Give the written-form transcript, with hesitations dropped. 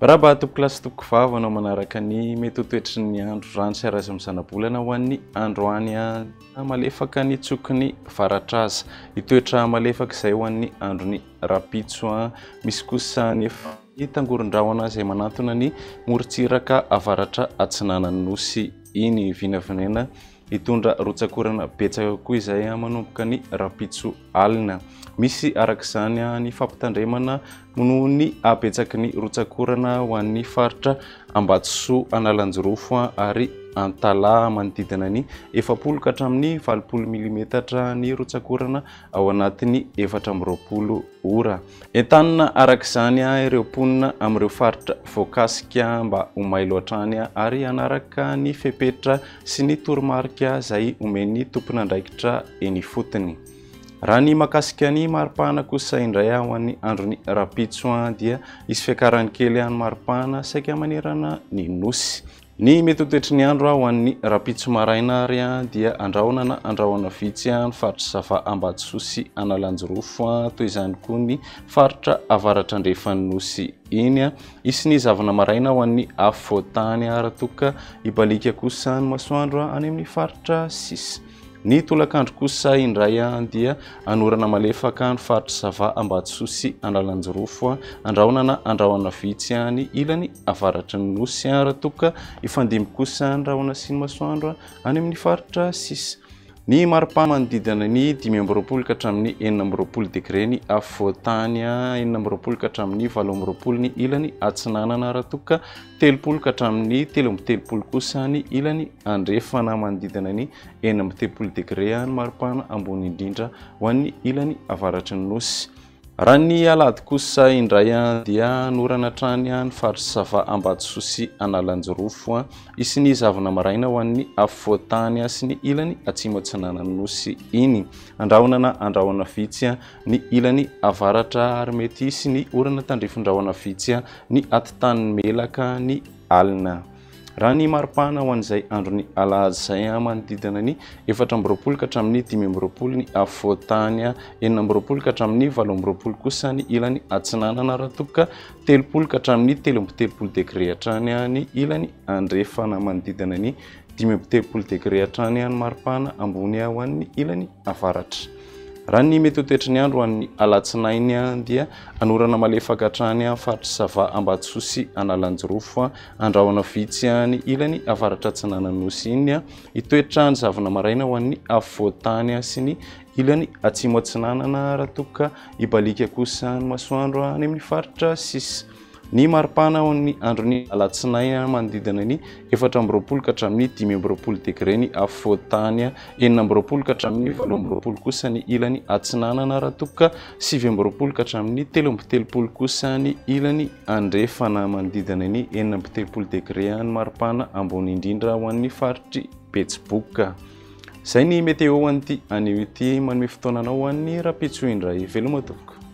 Raha bahatopoko lasy topoko vava anao manaraka ny mety ho toetry ny andro rano sy arazy misana-bolana ho an'ny androany malefaka ny tsoky faratraza. Itoetra malefaka izay ho an'ny andron'ny rapitso. Misy kosa nefa ny tangoron-drahona izay manantona ny morontsiraka avaratra atsinanan'ny nosy iny vinavinaina hitondra rotsakorana betsaka koa izay manomboka ny rapitso alina. Misy arak'izany ny fampitandremana noho ny abetsaky ny rotsakorana ho an'ny faritra Ambatsoa, Analanjorofo ary Antala manodidina ny 70 ka hatramin'ny 80 milimetatra ny rotsakorana ao anatin'ny 420 ora. Entanina arak'izany ireo mponina amin'ireo faritra voakasika mba ho mailo hatrany ary hanaraka ny fepetra sy ny toromarika izay omen'ny tompon'andraikitra eny fotony. Raha ny makasika ny maripana kosa indray ho an'ny andron'ny rapitso dia isy fiakarany kely any maripana saika manerana ny nosy. Ny mety ho toetry ny andro ho an'ny rapitso maraina ary dia andrahona vitsy ny faritra Zava Ambatsoa sy Analanjorofo toy izany koa ny faritra avaratra andrefan'ny nosy iny. Isy ny zavana maraina ho an'ny afovoantany raha toka hibalika kosa ny masoandro any amin'ny faritra sisy. Ny tolakandro kosa indray dia anorana malefaka ny faritra Zava Ambatsoa sy Analanjorofo andrahona vitsy ny ilany avaratry ny nosy raha toka ifandimby kosa ny rahona sy ny masoandro any amin'ny faritra sisy. Ny maripana manodidina ny 520 ka hatramin'ny 420 degré ny afovoantany, 420 ka hatramin'ny 820 ny ilany atsinanana raha toka 30 ka hatramin'ny 330 kosa ny ilany andrefana manodidina ny 430 degré ny maripana ambony indrindra ho an'ny ilany avaratry ny nosy. Raha ny alahady kosa indray dia anorana hatrany ny faritra Zava Ambatsoa sy Analanjorofo. Isy ny zavana maraina ho an'ny afovoantany sy ny ilany atsimo atsinanan'ny nosy iny. Andrahona vitsy ny ilany avaratra ary mety isy ny orana tandrifon-drahona vitsy ny atitan'ny melaka ny alina. Raha ny maripana ho an'izay andron'ny alahady izay manodidina ny 420 ka hatramin'ny 520 ny afovoantany, 420 ka hatramin'ny 820 kosa ny ilany atsinanana raha toka 30 ka hatramin'ny 330 degré hatrany ny ilany andrefana manodidina ny 530 degré hatrany ny maripana ambony ho an'ny ilany avaratra. Raha ny mety ho toetry ny andro ho an'ny alatsinainy dia anorana malefaka hatrany faritra Zava Ambatsoa sy Analanjorofo andrahona vitsy ny ilany avaratra atsinanan'ny nosy iny. Itoetra ny zavana maraina ho an'ny afovoantany sy ny ilany atsimo atsinanana raha toka hibalika kosa ny masoandro any amin'ny faritra sisy. Ny maripana ho an'ny andron'ny alatsinainy manodidina ny 420 ka hatramin'ny 520 degré ny afovoantany, 420 ka hatramin'ny 820 kosa ny ilany atsinanana raha toka 720 ka hatramin'ny 330 kosa ny ilany andrefana manodidina ny 430 degré ny maripana ambony indrindra ho an'ny faritry Betsiboka. Izay ny meteo an'ity anio ity manome fotoananao ho an'ny rapitso indray. Veloma tompoko.